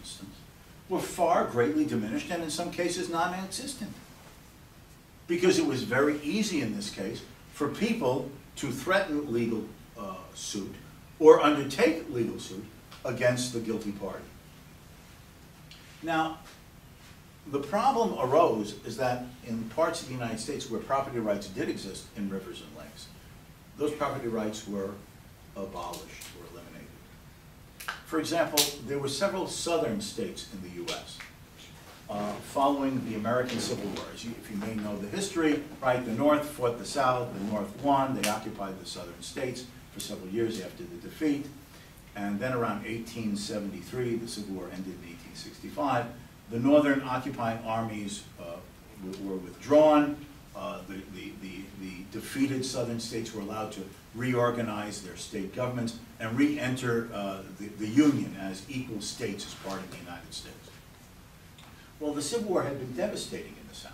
instance, were far greatly diminished and in some cases non-existent. Because it was very easy in this case for people to threaten legal suit or undertake legal suit against the guilty party. Now, the problem arose is that in parts of the United States where property rights did exist in rivers and lakes, those property rights were abolished or eliminated. For example, there were several southern states in the U.S. Following the American Civil War. If you may know the history, right, the North fought the South, the North won, they occupied the southern states for several years after the defeat, and then around 1873, the Civil War ended in 1865, the northern occupying armies were withdrawn, the defeated southern states were allowed to reorganize their state governments and re-enter the Union as equal states as part of the United States. Well, the Civil War had been devastating in the South.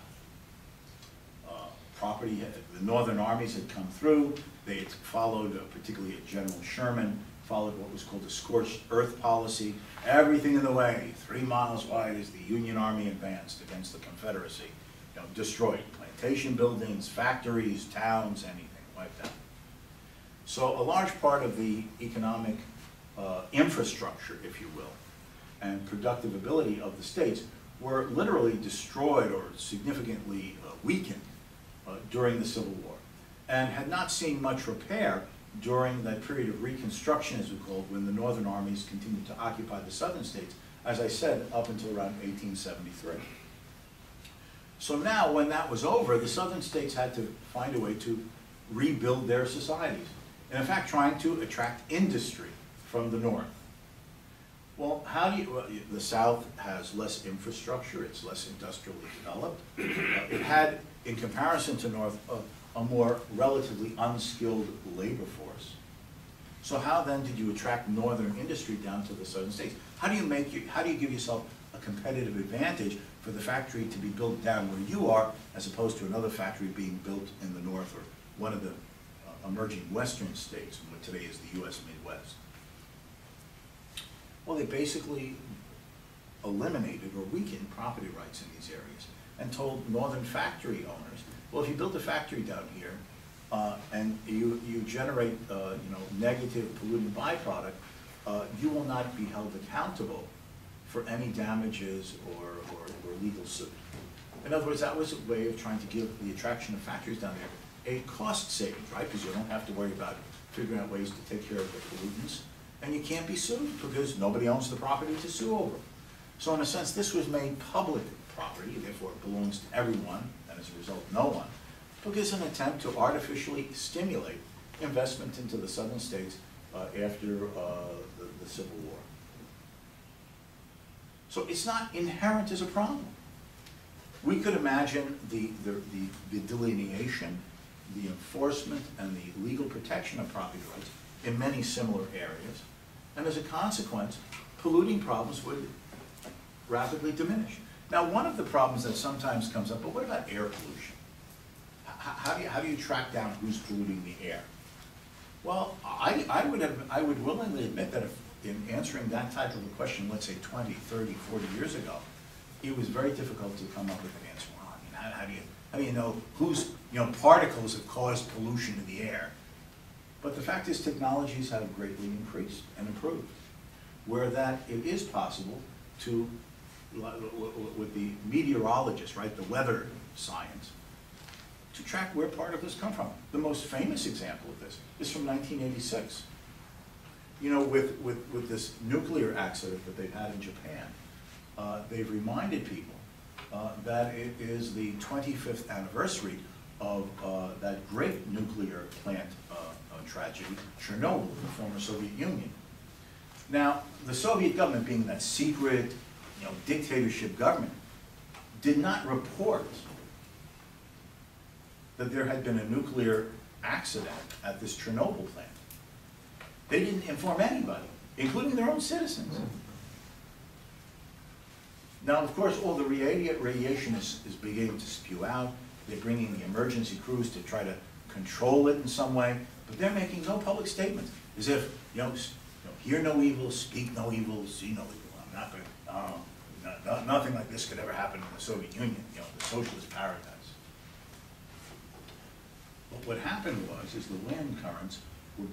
The northern armies had come through. They had followed, particularly General Sherman, followed what was called the scorched earth policy. Everything in the way, 3 miles wide as the Union Army advanced against the Confederacy. Destroyed plantation buildings, factories, towns, anything, wiped out. So a large part of the economic infrastructure, if you will, and productive ability of the states were literally destroyed or significantly weakened during the Civil War, and had not seen much repair during that period of Reconstruction, as we call it, when the northern armies continued to occupy the southern states, as I said, up until around 1873. So now, when that was over, the southern states had to find a way to rebuild their societies, and in fact trying to attract industry from the north. Well, the South has less infrastructure, it's less industrially developed. It had, in comparison to North, a more relatively unskilled labor force. So how then did you attract northern industry down to the southern states? How do you give yourself a competitive advantage for the factory to be built down where you are, as opposed to another factory being built in the north or one of the emerging western states, what today is the U.S. Midwest? Well, they basically eliminated or weakened property rights in these areas and told northern factory owners, well, if you build a factory down here and you generate negative polluting byproduct, you will not be held accountable for any damages or legal suit. In other words, that was a way of trying to give the attraction of factories down there a cost savings, right? Because you don't have to worry about figuring out ways to take care of the pollutants. And you can't be sued because nobody owns the property to sue over. So in a sense, this was made public property, therefore it belongs to everyone, and as a result, no one, because an attempt to artificially stimulate investment into the southern states after the Civil War. So it's not inherent as a problem. We could imagine the delineation, the enforcement, and the legal protection of property rights in many similar areas. And as a consequence, polluting problems would rapidly diminish. Now, one of the problems that sometimes comes up, but what about air pollution? How do you track down who's polluting the air? Well, I would willingly admit that if in answering that type of a question, let's say 20, 30, 40 years ago, it was very difficult to come up with an answer. Well, I mean, how do you know whose particles have caused pollution in the air? But the fact is, technologies have greatly increased and improved, where that it is possible to, with the meteorologists, right, the weather science, to track where particles come from. The most famous example of this is from 1986. With this nuclear accident that they've had in Japan, they've reminded people that it is the 25th anniversary of that great nuclear plant tragedy, Chernobyl, in the former Soviet Union. Now, the Soviet government, being that secret, dictatorship government, did not report that there had been a nuclear accident at this Chernobyl plant. They didn't inform anybody, including their own citizens. Now, of course, all the radiation is beginning to spew out. They're bringing the emergency crews to try to control it in some way, but they're making no public statements, as if, hear no evil, speak no evil, see no evil. not good. Nothing like this could ever happen in the Soviet Union, you know, the socialist paradise. But what happened was, is the wind currents were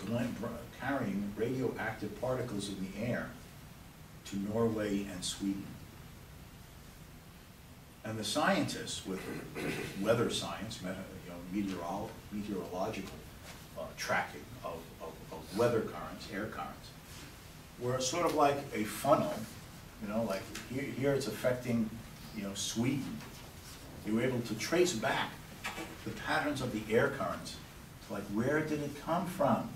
carrying radioactive particles in the air to Norway and Sweden. And the scientists with weather science, meteorological tracking of weather currents, air currents, were sort of like a funnel, you know, like here it's affecting, you know, Sweden. They were able to trace back the patterns of the air currents to like, where did it come from?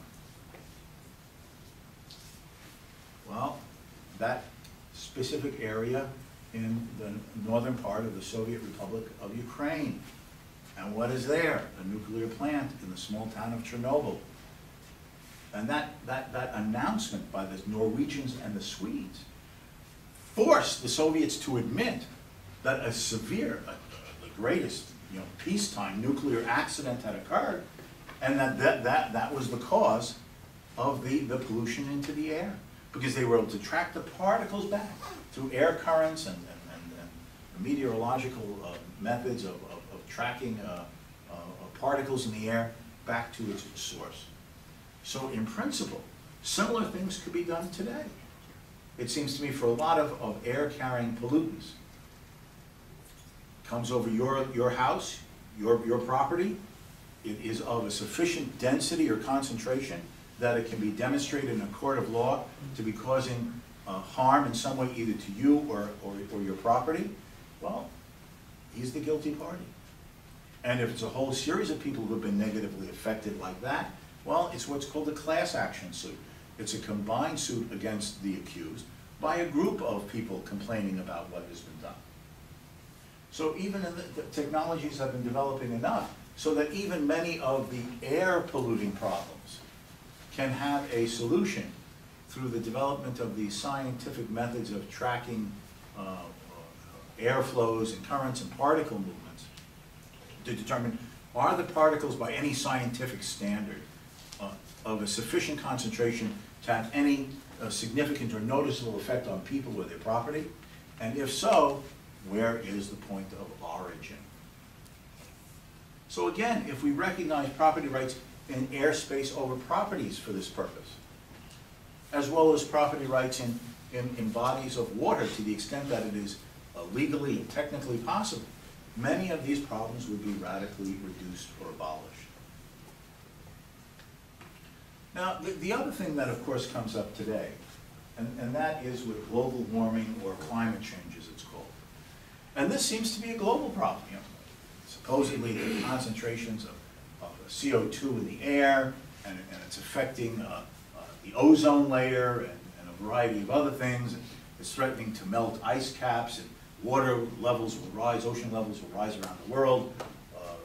Well, that specific area in the northern part of the Soviet Republic of Ukraine. And what is there? A nuclear plant in the small town of Chernobyl. And that announcement by the Norwegians and the Swedes forced the Soviets to admit that a severe, the greatest, you know, peacetime nuclear accident had occurred, and that was the cause of the pollution into the air, because they were able to track the particles back through air currents and meteorological methods of tracking particles in the air back to its source. So in principle, similar things could be done today. It seems to me for a lot of air-carrying pollutants. Comes over your house, your property. It is of a sufficient density or concentration that it can be demonstrated in a court of law to be causing harm in some way either to you or your property. Well, he's the guilty party. And if it's a whole series of people who have been negatively affected like that, well, it's what's called a class action suit. It's a combined suit against the accused by a group of people complaining about what has been done. So even the technologies have been developing enough so that even many of the air polluting problems can have a solution through the development of these scientific methods of tracking air flows and currents and particle movements to determine, are the particles by any scientific standard of a sufficient concentration to have any significant or noticeable effect on people or their property? And if so, where is the point of origin? So again, if we recognize property rights in airspace over properties for this purpose, as well as property rights in bodies of water to the extent that it is legally and technically possible, many of these problems would be radically reduced or abolished. Now, the other thing that of course comes up today, and that is with global warming or climate change as it's called. And this seems to be a global problem. You know, supposedly there are concentrations of CO2 in the air, and it's affecting the ozone layer and a variety of other things. It's threatening to melt ice caps, and water levels will rise, ocean levels will rise around the world. I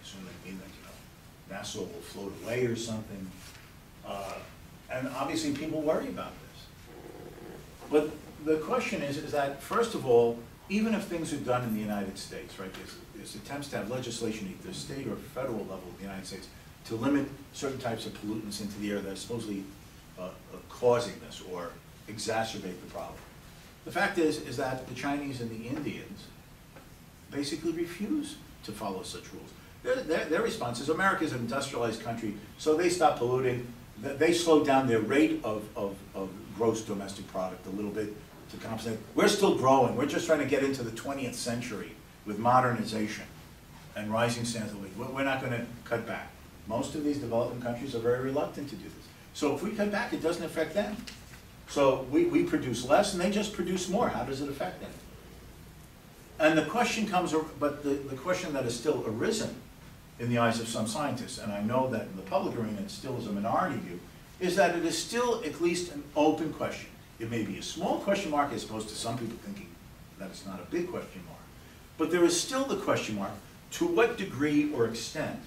assume they mean that, you know, Nassau will float away or something. And obviously people worry about this. But the question is that, first of all, even if things are done in the United States, right, there's attempts to have legislation at the state or federal level of the United States to limit certain types of pollutants into the air that are supposedly causing this or exacerbate the problem. The fact is that the Chinese and the Indians basically refuse to follow such rules. Their response is, America is an industrialized country, so they stop polluting. They slow down their rate of gross domestic product a little bit to compensate. We're still growing. We're just trying to get into the 20th century with modernization and rising standards of living. We're not going to cut back. Most of these developing countries are very reluctant to do this. So if we cut back, it doesn't affect them. So we produce less, and they just produce more. How does it affect them? And the question comes, but the question that has still arisen in the eyes of some scientists, and I know that in the public arena it still is a minority view, is that it is still at least an open question. It may be a small question mark as opposed to some people thinking that it's not a big question mark. But there is still the question mark, to what degree or extent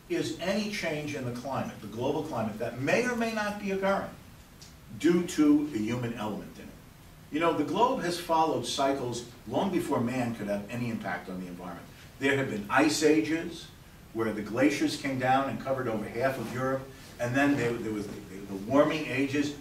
is any change in the climate, the global climate, that may or may not be occurring due to a human element in it. You know, the globe has followed cycles long before man could have any impact on the environment. There have been ice ages where the glaciers came down and covered over half of Europe, and then there was the warming ages